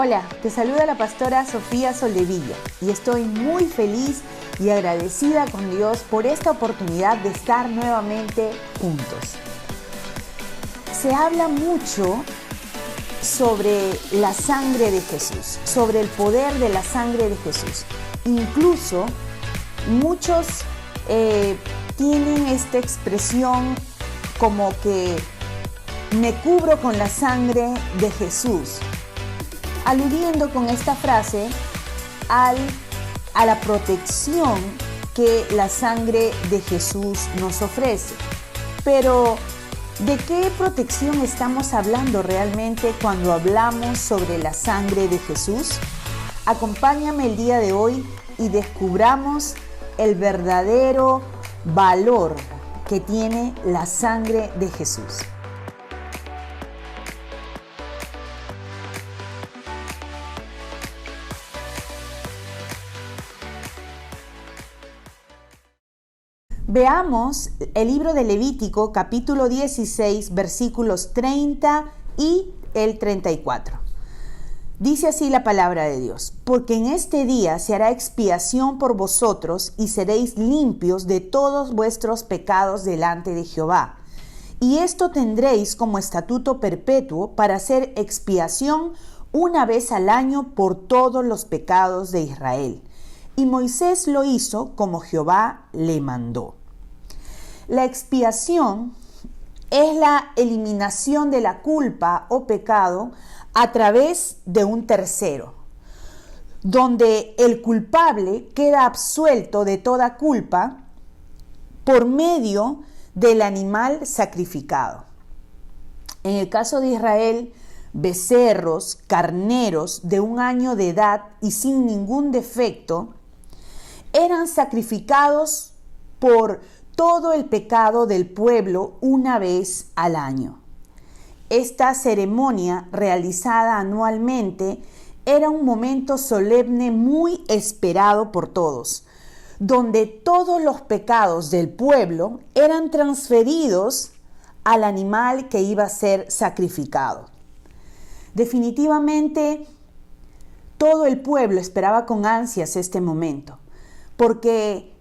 Hola, te saluda la pastora Sofía Soldevilla y estoy muy feliz y agradecida con Dios por esta oportunidad de estar nuevamente juntos. Se habla mucho sobre la sangre de Jesús, sobre el poder de la sangre de Jesús. Incluso muchos tienen esta expresión como que me cubro con la sangre de Jesús, aludiendo con esta frase a la protección que la sangre de Jesús nos ofrece. Pero, ¿de qué protección estamos hablando realmente cuando hablamos sobre la sangre de Jesús? Acompáñame el día de hoy y descubramos el verdadero valor que tiene la sangre de Jesús. Veamos el libro de Levítico, capítulo 16, versículos 30 y el 34. Dice así la palabra de Dios: porque en este día se hará expiación por vosotros y seréis limpios de todos vuestros pecados delante de Jehová. Y esto tendréis como estatuto perpetuo para hacer expiación una vez al año por todos los pecados de Israel. Y Moisés lo hizo como Jehová le mandó. La expiación es la eliminación de la culpa o pecado a través de un tercero, donde el culpable queda absuelto de toda culpa por medio del animal sacrificado. En el caso de Israel, becerros, carneros de 1 año de edad y sin ningún defecto eran sacrificados por todo el pecado del pueblo una vez al año. Esta ceremonia, realizada anualmente, era un momento solemne muy esperado por todos, donde todos los pecados del pueblo eran transferidos al animal que iba a ser sacrificado. Definitivamente, todo el pueblo esperaba con ansias este momento, porque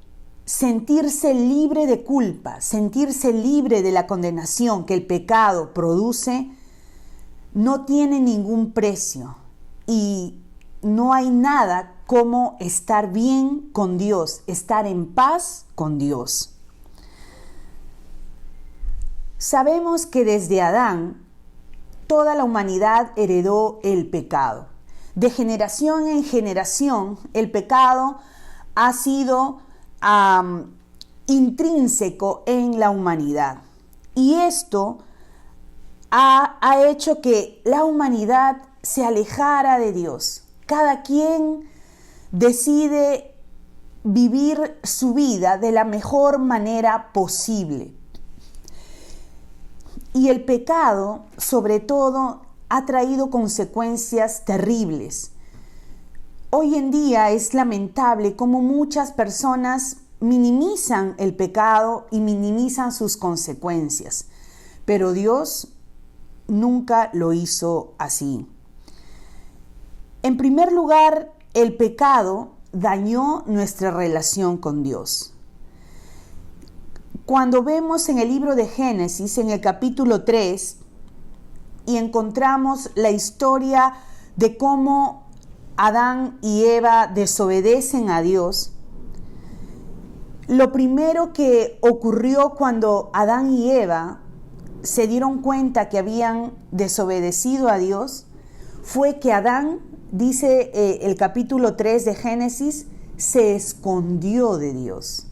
sentirse libre de culpa, sentirse libre de la condenación que el pecado produce, no tiene ningún precio y no hay nada como estar bien con Dios, estar en paz con Dios. Sabemos que desde Adán toda la humanidad heredó el pecado. De generación en generación el pecado ha sido intrínseco en la humanidad. Y esto ha hecho que la humanidad se alejara de Dios. Cada quien decide vivir su vida de la mejor manera posible. Y el pecado, sobre todo, ha traído consecuencias terribles. Hoy en día es lamentable cómo muchas personas minimizan el pecado y minimizan sus consecuencias, pero Dios nunca lo hizo así. En primer lugar, el pecado dañó nuestra relación con Dios. Cuando vemos en el libro de Génesis, en el capítulo 3, y encontramos la historia de cómo Adán y Eva desobedecen a Dios, lo primero que ocurrió cuando Adán y Eva se dieron cuenta que habían desobedecido a Dios fue que Adán, dice el capítulo 3 de Génesis, se escondió de Dios.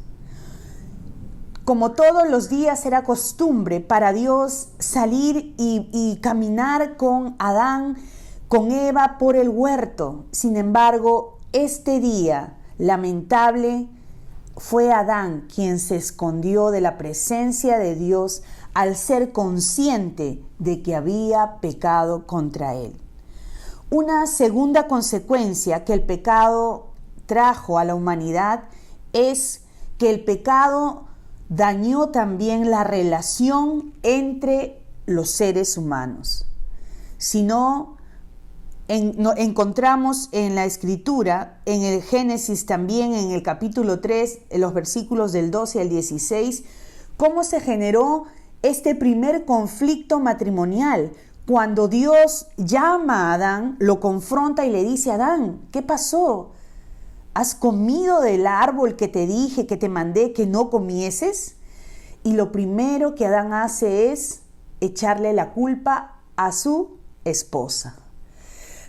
Como todos los días era costumbre para Dios salir y caminar con Adán, con Eva por el huerto. Sin embargo, este día lamentable fue Adán quien se escondió de la presencia de Dios al ser consciente de que había pecado contra él. Una segunda consecuencia que el pecado trajo a la humanidad es que el pecado dañó también la relación entre los seres humanos. Si no, encontramos en la Escritura, en el Génesis también, en el capítulo 3, en los versículos del 12 al 16, cómo se generó este primer conflicto matrimonial. Cuando Dios llama a Adán, lo confronta y le dice: Adán, ¿qué pasó? ¿Has comido del árbol que te dije, que te mandé que no comieses? Y lo primero que Adán hace es echarle la culpa a su esposa.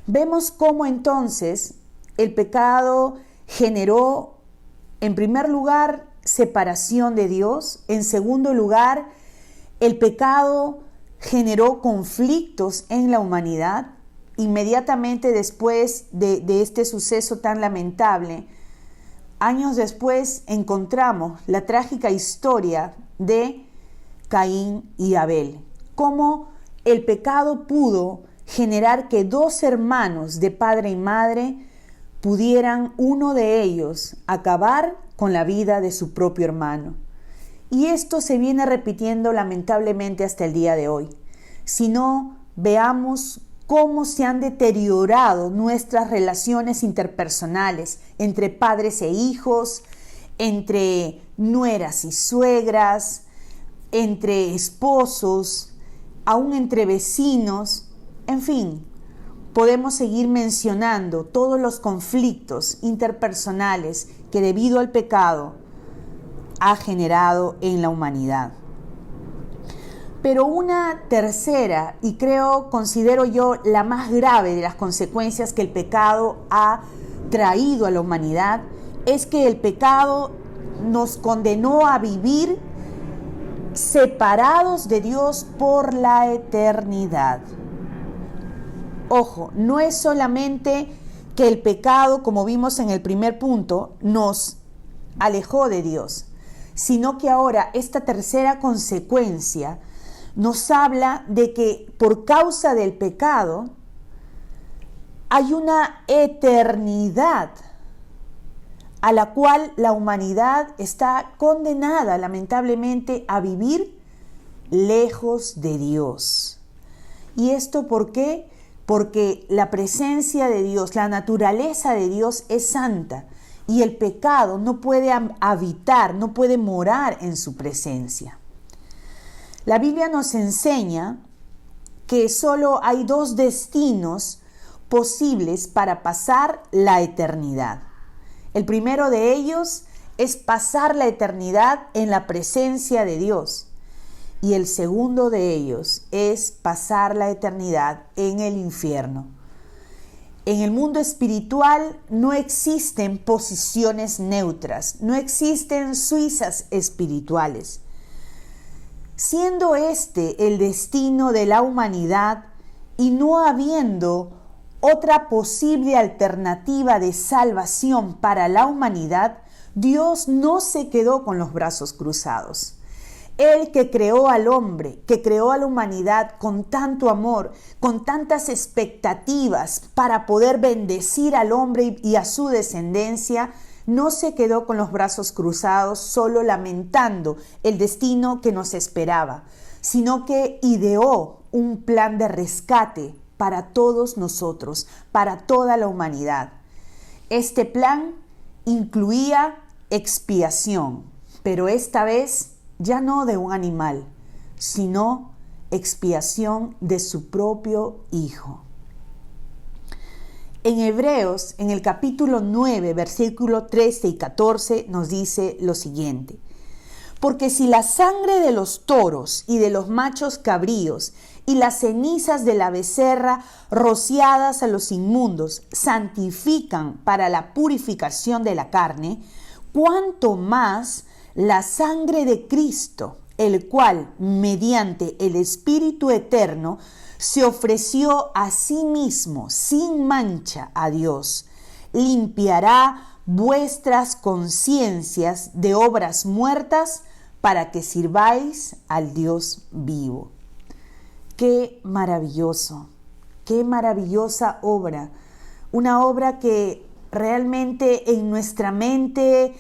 Vemos cómo entonces el pecado generó, en primer lugar, separación de Dios. En segundo lugar, el pecado generó conflictos en la humanidad. Inmediatamente después de este suceso tan lamentable, años después encontramos la trágica historia de Caín y Abel. Cómo el pecado pudo generar que dos hermanos de padre y madre pudieran, uno de ellos, acabar con la vida de su propio hermano. Y esto se viene repitiendo lamentablemente hasta el día de hoy. Si no, veamos cómo se han deteriorado nuestras relaciones interpersonales entre padres e hijos, entre nueras y suegras, entre esposos, aún entre vecinos. En fin, podemos seguir mencionando todos los conflictos interpersonales que debido al pecado ha generado en la humanidad. Pero una tercera, y considero yo la más grave de las consecuencias que el pecado ha traído a la humanidad, es que el pecado nos condenó a vivir separados de Dios por la eternidad. Ojo, no es solamente que el pecado, como vimos en el primer punto, nos alejó de Dios, sino que ahora esta tercera consecuencia nos habla de que por causa del pecado hay una eternidad a la cual la humanidad está condenada lamentablemente a vivir lejos de Dios. ¿Y esto por qué? Porque la presencia de Dios, la naturaleza de Dios es santa y el pecado no puede habitar, no puede morar en su presencia. La Biblia nos enseña que solo hay dos destinos posibles para pasar la eternidad. El primero de ellos es pasar la eternidad en la presencia de Dios. Y el segundo de ellos es pasar la eternidad en el infierno. En el mundo espiritual no existen posiciones neutras, no existen suizas espirituales. Siendo este el destino de la humanidad y no habiendo otra posible alternativa de salvación para la humanidad, Dios no se quedó con los brazos cruzados. Él que creó al hombre, que creó a la humanidad con tanto amor, con tantas expectativas para poder bendecir al hombre y a su descendencia, no se quedó con los brazos cruzados solo lamentando el destino que nos esperaba, sino que ideó un plan de rescate para todos nosotros, para toda la humanidad. Este plan incluía expiación, pero esta vez ya no de un animal, sino expiación de su propio Hijo. En Hebreos, en el capítulo 9, versículos 13 y 14, nos dice lo siguiente: porque si la sangre de los toros y de los machos cabríos y las cenizas de la becerra rociadas a los inmundos santifican para la purificación de la carne, cuánto más la sangre de Cristo, el cual, mediante el Espíritu Eterno, se ofreció a sí mismo sin mancha a Dios, limpiará vuestras conciencias de obras muertas para que sirváis al Dios vivo. Qué maravilloso, qué maravillosa obra. Una obra que realmente en nuestra mente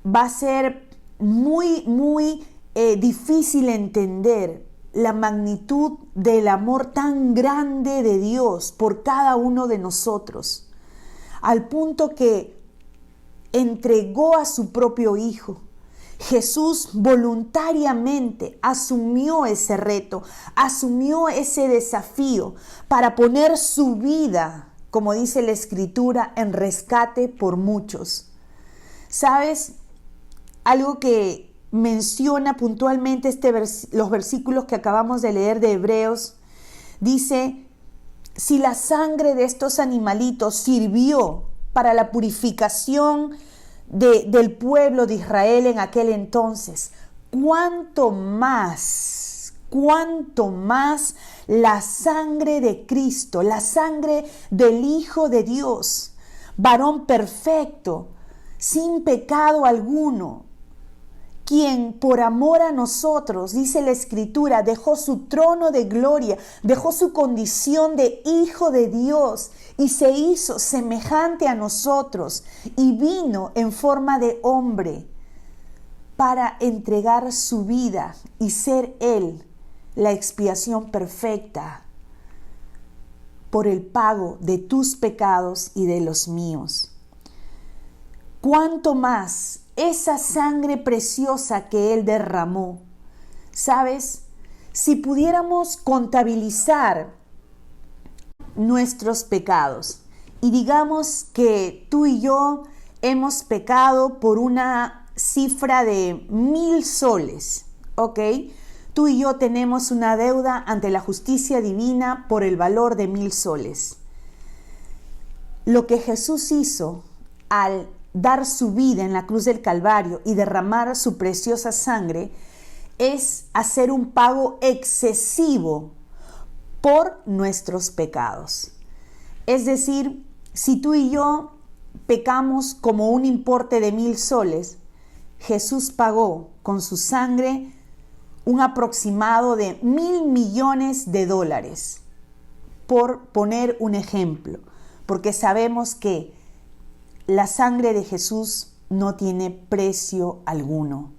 va a ser muy difícil entender, la magnitud del amor tan grande de Dios por cada uno de nosotros, al punto que entregó a su propio Hijo. Jesús voluntariamente asumió ese reto, asumió ese desafío para poner su vida, como dice la Escritura, en rescate por muchos. ¿Sabes? Algo que menciona puntualmente los versículos que acabamos de leer de Hebreos, dice: si la sangre de estos animalitos sirvió para la purificación del pueblo de Israel en aquel entonces, cuánto más la sangre de Cristo, la sangre del Hijo de Dios, varón perfecto, sin pecado alguno, quien por amor a nosotros, dice la Escritura, dejó su trono de gloria, dejó su condición de Hijo de Dios y se hizo semejante a nosotros y vino en forma de hombre para entregar su vida y ser Él la expiación perfecta por el pago de tus pecados y de los míos. ¿Cuánto más esa sangre preciosa que Él derramó? ¿Sabes? Si pudiéramos contabilizar nuestros pecados y digamos que tú y yo hemos pecado por una cifra de 1,000 soles, ¿ok? Tú y yo tenemos una deuda ante la justicia divina por el valor de 1,000 soles. Lo que Jesús hizo al dar su vida en la cruz del Calvario y derramar su preciosa sangre es hacer un pago excesivo por nuestros pecados. Es decir, si tú y yo pecamos como un importe de 1,000 soles, Jesús pagó con su sangre un aproximado de $1,000 millones, por poner un ejemplo, porque sabemos que la sangre de Jesús no tiene precio alguno.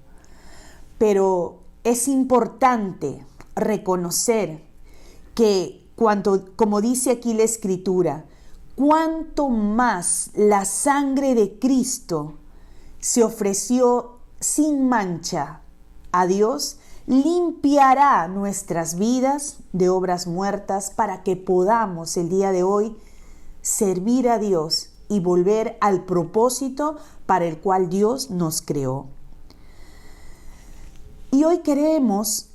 Pero es importante reconocer que como dice aquí la Escritura, cuanto más la sangre de Cristo se ofreció sin mancha a Dios, limpiará nuestras vidas de obras muertas para que podamos el día de hoy servir a Dios y volver al propósito para el cual Dios nos creó. Y hoy queremos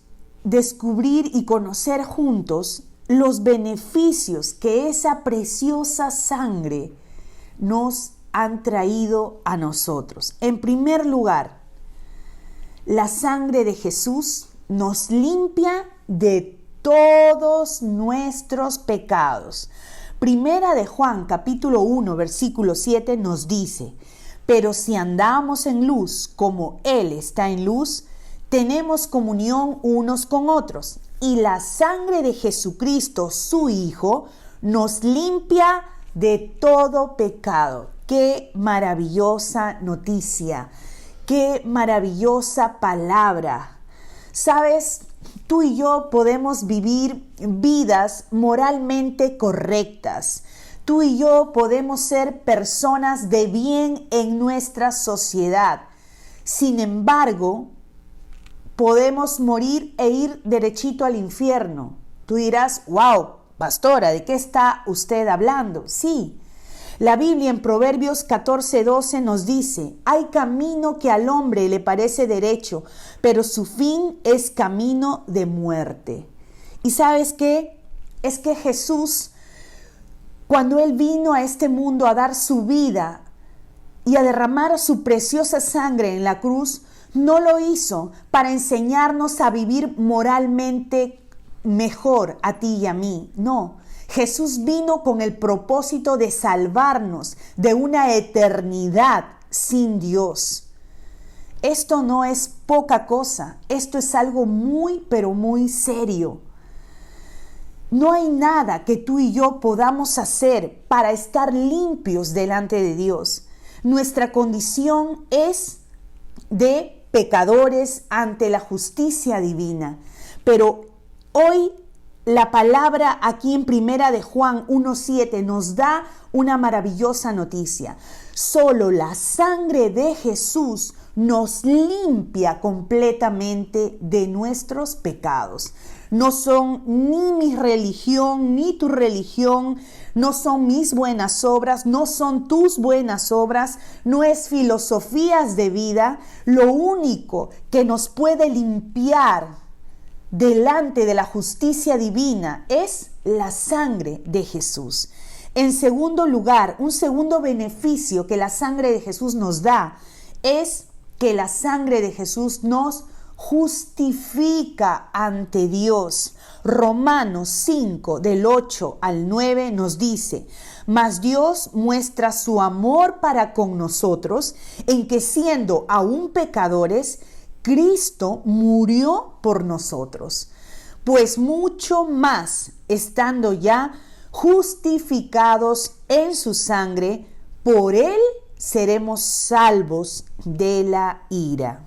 descubrir y conocer juntos los beneficios que esa preciosa sangre nos han traído a nosotros. En primer lugar, la sangre de Jesús nos limpia de todos nuestros pecados. Primera de Juan, capítulo 1, versículo 7 nos dice: pero si andamos en luz como Él está en luz, tenemos comunión unos con otros, y la sangre de Jesucristo, su Hijo, nos limpia de todo pecado. ¡Qué maravillosa noticia! ¡Qué maravillosa palabra! ¿Sabes? Tú y yo podemos vivir vidas moralmente correctas. Tú y yo podemos ser personas de bien en nuestra sociedad. Sin embargo, podemos morir e ir derechito al infierno. Tú dirás: wow, pastora, ¿de qué está usted hablando? Sí. La Biblia en Proverbios 14:12 nos dice: hay camino que al hombre le parece derecho, pero su fin es camino de muerte. ¿Y sabes qué? Es que Jesús, cuando Él vino a este mundo a dar su vida y a derramar su preciosa sangre en la cruz, no lo hizo para enseñarnos a vivir moralmente mejor a ti y a mí. No. Jesús vino con el propósito de salvarnos de una eternidad sin Dios. Esto no es poca cosa, esto es algo muy, pero muy serio. No hay nada que tú y yo podamos hacer para estar limpios delante de Dios. Nuestra condición es de pecadores ante la justicia divina, pero Hoy la palabra aquí en Primera de Juan 1:7 nos da una maravillosa noticia. Solo la sangre de Jesús nos limpia completamente de nuestros pecados. No son ni mi religión, ni tu religión, no son mis buenas obras, no son tus buenas obras, no es filosofías de vida. Lo único que nos puede limpiar delante de la justicia divina es la sangre de Jesús. En segundo lugar, un segundo beneficio que la sangre de Jesús nos da es que la sangre de Jesús nos justifica ante Dios. Romanos 5, del 8 al 9 nos dice: mas Dios muestra su amor para con nosotros en que siendo aún pecadores, Cristo murió por nosotros. Pues mucho más, estando ya justificados en su sangre, por él seremos salvos de la ira.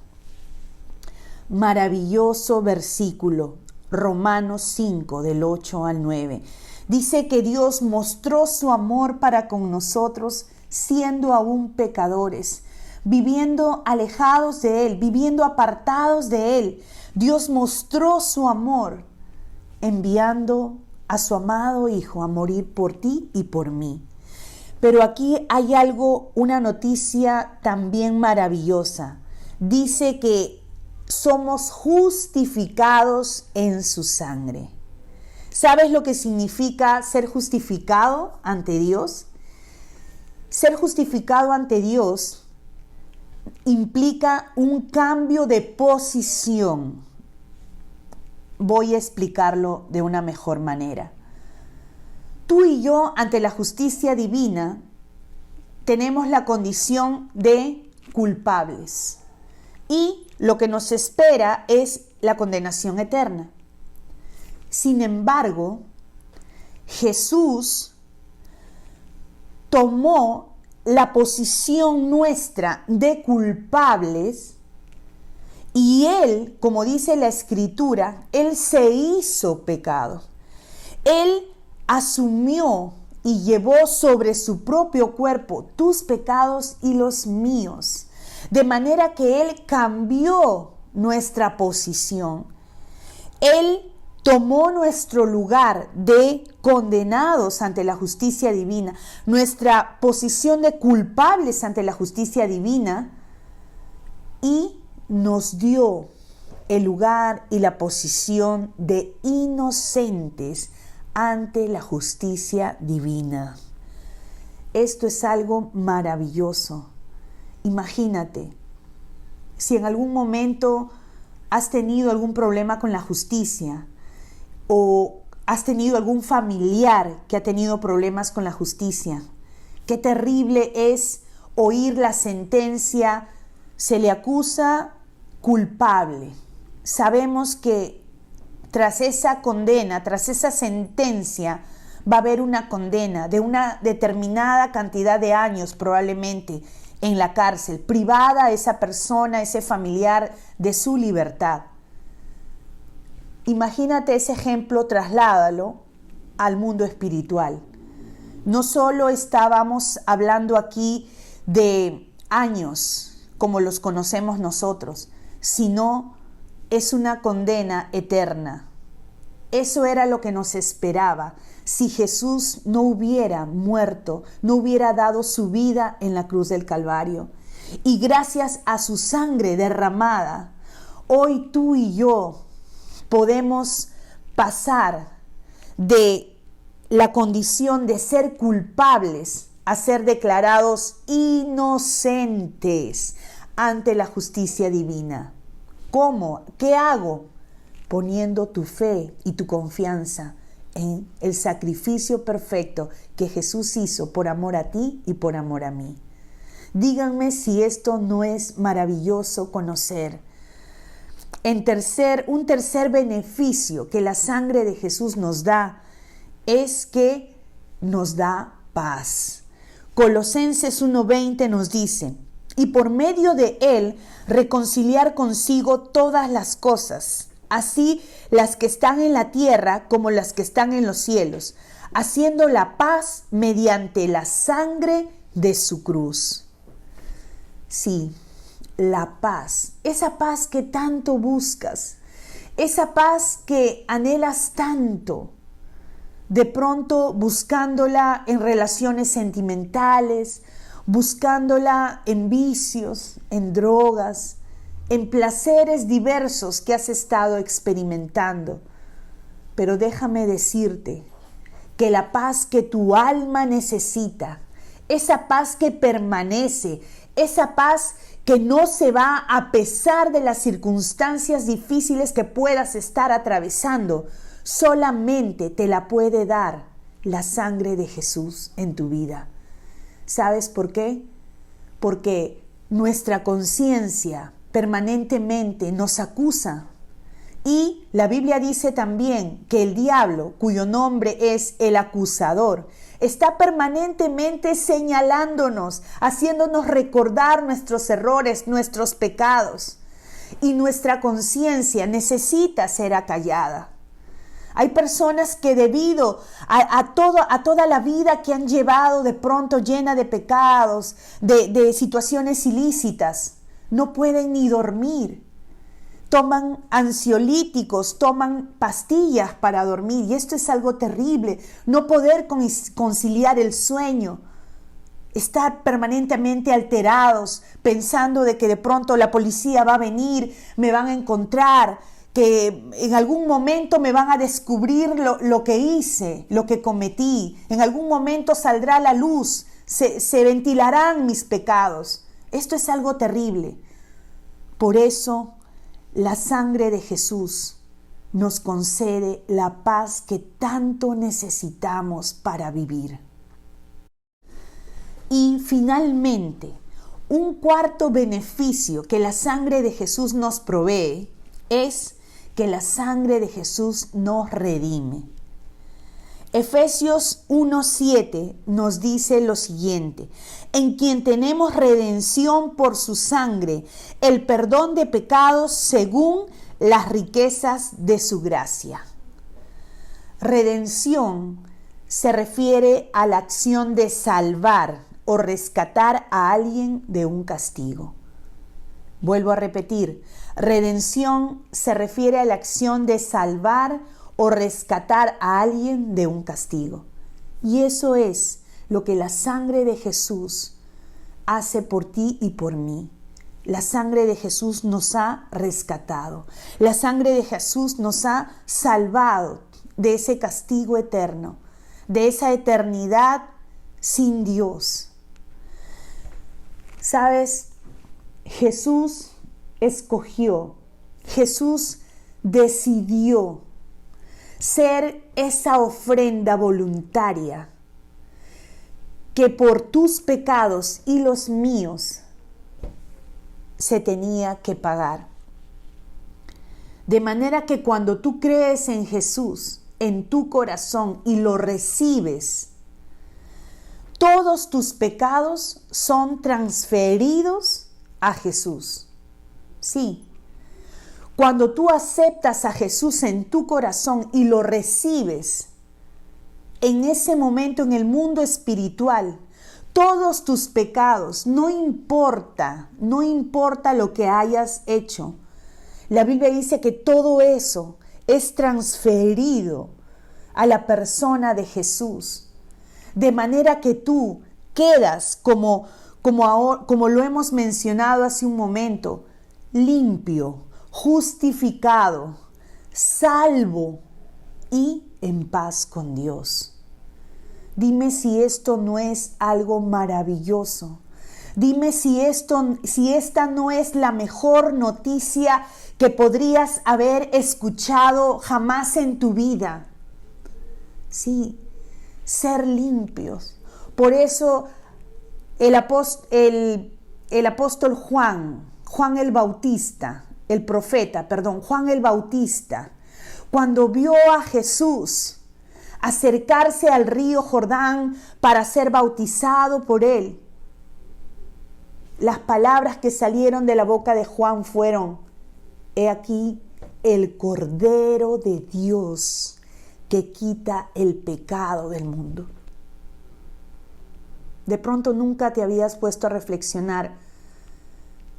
Maravilloso versículo, Romanos 5, del 8 al 9. Dice que Dios mostró su amor para con nosotros siendo aún pecadores, viviendo alejados de Él, viviendo apartados de Él. Dios mostró su amor enviando a su amado Hijo a morir por ti y por mí. Pero aquí hay algo, una noticia también maravillosa. Dice que somos justificados en su sangre. ¿Sabes lo que significa ser justificado ante Dios? Ser justificado ante Dios implica un cambio de posición. Voy a explicarlo de una mejor manera. Tú y yo, ante la justicia divina, tenemos la condición de culpables. Y lo que nos espera es la condenación eterna. Sin embargo, Jesús tomó la posición nuestra de culpables y Él, como dice la Escritura, Él se hizo pecado. Él asumió y llevó sobre su propio cuerpo tus pecados y los míos, de manera que Él cambió nuestra posición. Él tomó nuestro lugar de condenados ante la justicia divina, nuestra posición de culpables ante la justicia divina, y nos dio el lugar y la posición de inocentes ante la justicia divina. Esto es algo maravilloso. Imagínate, si en algún momento has tenido algún problema con la justicia o has tenido algún familiar que ha tenido problemas con la justicia, qué terrible es oír la sentencia: se le acusa culpable. Sabemos que tras esa condena, tras esa sentencia, va a haber una condena de una determinada cantidad de años probablemente en la cárcel, privada a esa persona, ese familiar, de su libertad. Imagínate ese ejemplo, trasládalo al mundo espiritual. No solo estábamos hablando aquí de años como los conocemos nosotros, sino es una condena eterna. Eso era lo que nos esperaba si Jesús no hubiera muerto, no hubiera dado su vida en la cruz del Calvario. Y gracias a su sangre derramada, hoy tú y yo podemos pasar de la condición de ser culpables a ser declarados inocentes ante la justicia divina. ¿Cómo? ¿Qué hago? Poniendo tu fe y tu confianza en el sacrificio perfecto que Jesús hizo por amor a ti y por amor a mí. Díganme si esto no es maravilloso conocer. Un tercer beneficio que la sangre de Jesús nos da es que nos da paz. Colosenses 1:20 nos dice: y por medio de él reconciliar consigo todas las cosas, así las que están en la tierra como las que están en los cielos, haciendo la paz mediante la sangre de su cruz. Sí, la paz, esa paz que tanto buscas, esa paz que anhelas tanto, de pronto buscándola en relaciones sentimentales, buscándola en vicios, en drogas, en placeres diversos que has estado experimentando. Pero déjame decirte que la paz que tu alma necesita, esa paz que permanece, esa paz que no se va a pesar de las circunstancias difíciles que puedas estar atravesando, solamente te la puede dar la sangre de Jesús en tu vida. ¿Sabes por qué? Porque nuestra conciencia permanentemente nos acusa. Y la Biblia dice también que el diablo, cuyo nombre es el acusador, está permanentemente señalándonos, haciéndonos recordar nuestros errores, nuestros pecados. Y nuestra conciencia necesita ser acallada. Hay personas que debido a toda la vida que han llevado de pronto llena de pecados, de situaciones ilícitas, no pueden ni dormir. Toman ansiolíticos, toman pastillas para dormir y esto es algo terrible. No poder conciliar el sueño, estar permanentemente alterados, pensando de que de pronto la policía va a venir, me van a encontrar, que en algún momento me van a descubrir lo que hice, lo que cometí. En algún momento saldrá a la luz, se ventilarán mis pecados. Esto es algo terrible. Por eso, la sangre de Jesús nos concede la paz que tanto necesitamos para vivir. Y finalmente, un cuarto beneficio que la sangre de Jesús nos provee es que la sangre de Jesús nos redime. Efesios 1:7 nos dice lo siguiente: en quien tenemos redención por su sangre, el perdón de pecados según las riquezas de su gracia. Redención se refiere a la acción de salvar o rescatar a alguien de un castigo. Vuelvo a repetir, redención se refiere a la acción de salvar o rescatar a alguien de un castigo. Y eso es lo que la sangre de Jesús hace por ti y por mí. La sangre de Jesús nos ha rescatado. La sangre de Jesús nos ha salvado de ese castigo eterno, de esa eternidad sin Dios. ¿Sabes? Jesús escogió, Jesús decidió ser esa ofrenda voluntaria que por tus pecados y los míos se tenía que pagar. De manera que cuando tú crees en Jesús, en tu corazón y lo recibes, todos tus pecados son transferidos a Jesús. Sí. Cuando tú aceptas a Jesús en tu corazón y lo recibes, en ese momento en el mundo espiritual, todos tus pecados, no importa lo que hayas hecho. La Biblia dice que todo eso es transferido a la persona de Jesús. De manera que tú quedas como lo hemos mencionado hace un momento, limpio, justificado, salvo y en paz con Dios. Dime si esto no es algo maravilloso. Dime si esta no es la mejor noticia que podrías haber escuchado jamás en tu vida. Sí, ser limpios. Por eso el apóstol Juan el Bautista, Juan el Bautista, cuando vio a Jesús acercarse al río Jordán para ser bautizado por él, las palabras que salieron de la boca de Juan fueron: he aquí el Cordero de Dios que quita el pecado del mundo. De pronto nunca te habías puesto a reflexionar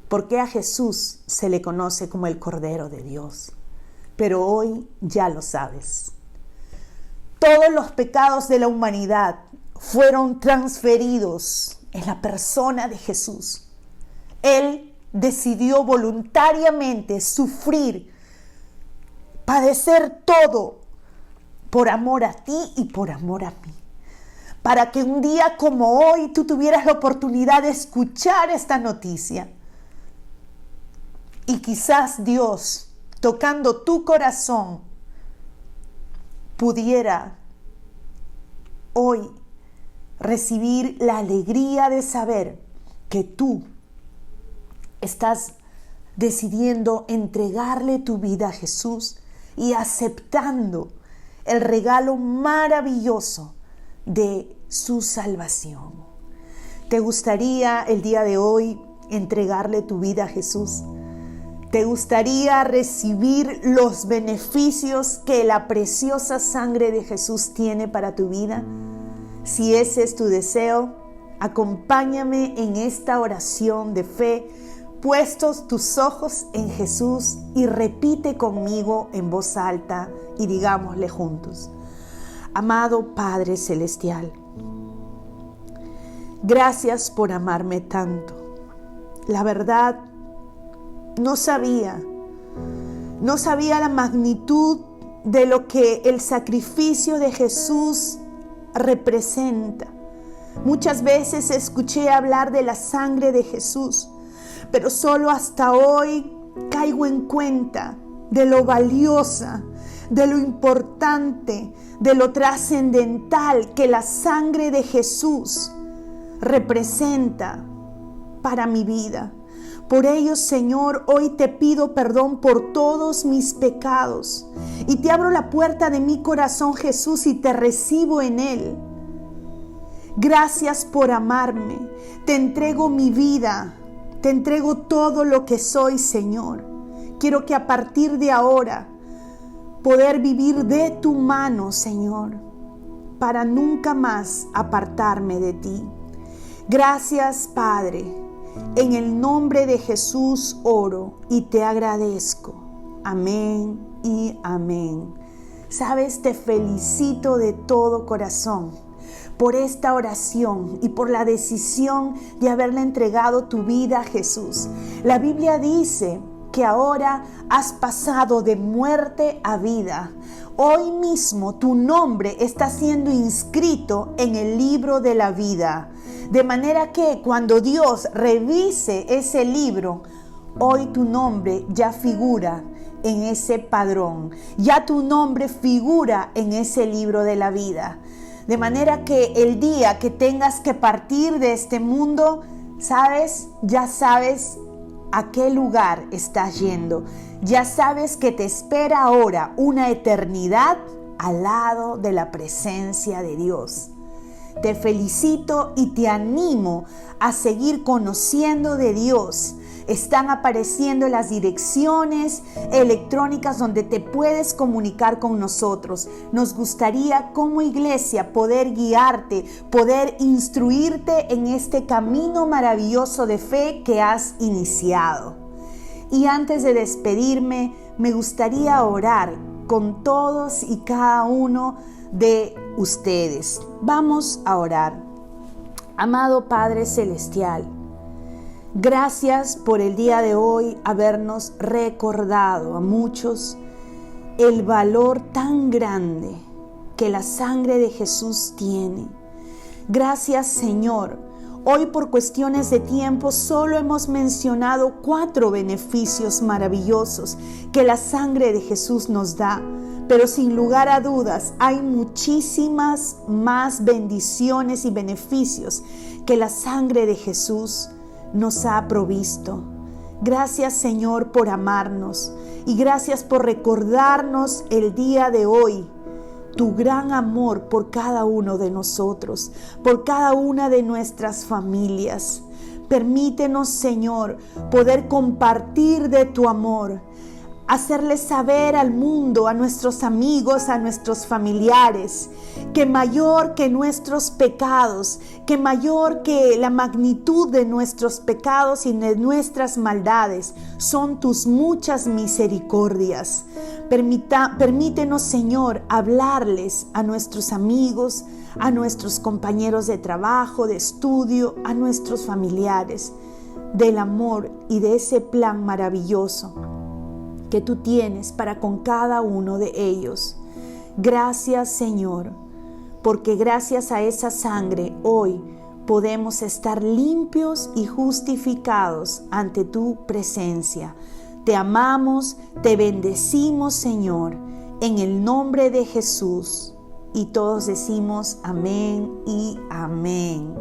por qué a Jesús se le conoce como el Cordero de Dios. Pero hoy ya lo sabes. Todos los pecados de la humanidad fueron transferidos en la persona de Jesús. Él decidió voluntariamente sufrir, padecer todo por amor a ti y por amor a mí. Para que un día como hoy tú tuvieras la oportunidad de escuchar esta noticia. Y quizás Dios, tocando tu corazón, pudiera hoy recibir la alegría de saber que tú estás decidiendo entregarle tu vida a Jesús y aceptando el regalo maravilloso de su salvación. ¿Te gustaría el día de hoy entregarle tu vida a Jesús? ¿Te gustaría recibir los beneficios que la preciosa sangre de Jesús tiene para tu vida? Si ese es tu deseo, acompáñame en esta oración de fe, puestos tus ojos en Jesús, y repite conmigo en voz alta y digámosle juntos: amado Padre Celestial, gracias por amarme tanto. La verdad, no sabía la magnitud de lo que el sacrificio de Jesús representa. Muchas veces escuché hablar de la sangre de Jesús, pero solo hasta hoy caigo en cuenta de lo valiosa, de lo importante, de lo trascendental que la sangre de Jesús representa para mi vida. Por ello, Señor, hoy te pido perdón por todos mis pecados y te abro la puerta de mi corazón, Jesús, y te recibo en él. Gracias por amarme. Te entrego mi vida. Te entrego todo lo que soy, Señor. Quiero que a partir de ahora poder vivir de tu mano, Señor, para nunca más apartarme de ti. Gracias, Padre. En el nombre de Jesús oro y te agradezco. Amén y amén. Sabes, te felicito de todo corazón por esta oración y por la decisión de haberle entregado tu vida a Jesús. La Biblia dice que ahora has pasado de muerte a vida. Hoy mismo tu nombre está siendo inscrito en el libro de la vida. De manera que cuando Dios revise ese libro, hoy tu nombre ya figura en ese padrón. Ya tu nombre figura en ese libro de la vida. De manera que el día que tengas que partir de este mundo, ya sabes a qué lugar estás yendo. Ya sabes que te espera ahora una eternidad al lado de la presencia de Dios. Te felicito y te animo a seguir conociendo de Dios. Están apareciendo las direcciones electrónicas donde te puedes comunicar con nosotros. Nos gustaría como iglesia poder guiarte, poder instruirte en este camino maravilloso de fe que has iniciado. Y antes de despedirme, me gustaría orar con todos y cada uno de ustedes. Vamos a orar. Amado Padre Celestial, gracias por el día de hoy habernos recordado a muchos el valor tan grande que la sangre de Jesús tiene. Gracias, Señor. Hoy, por cuestiones de tiempo, solo hemos mencionado 4 beneficios maravillosos que la sangre de Jesús nos da. Pero sin lugar a dudas, hay muchísimas más bendiciones y beneficios que la sangre de Jesús nos ha provisto. Gracias, Señor, por amarnos, y gracias por recordarnos el día de hoy tu gran amor por cada uno de nosotros, por cada una de nuestras familias. Permítenos, Señor, poder compartir de tu amor hacerles saber al mundo, a nuestros amigos, a nuestros familiares, que mayor que nuestros pecados, que mayor que la magnitud de nuestros pecados y de nuestras maldades, son tus muchas misericordias. Permítenos, Señor, hablarles a nuestros amigos, a nuestros compañeros de trabajo, de estudio, a nuestros familiares, del amor y de ese plan maravilloso que tú tienes para con cada uno de ellos. Gracias, Señor, porque gracias a esa sangre hoy podemos estar limpios y justificados ante tu presencia. Te amamos, te bendecimos, Señor, en el nombre de Jesús. Y todos decimos amén y amén.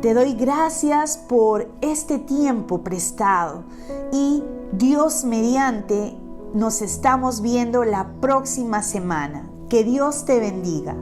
Te doy gracias por este tiempo prestado y Dios mediante nos estamos viendo la próxima semana. Que Dios te bendiga.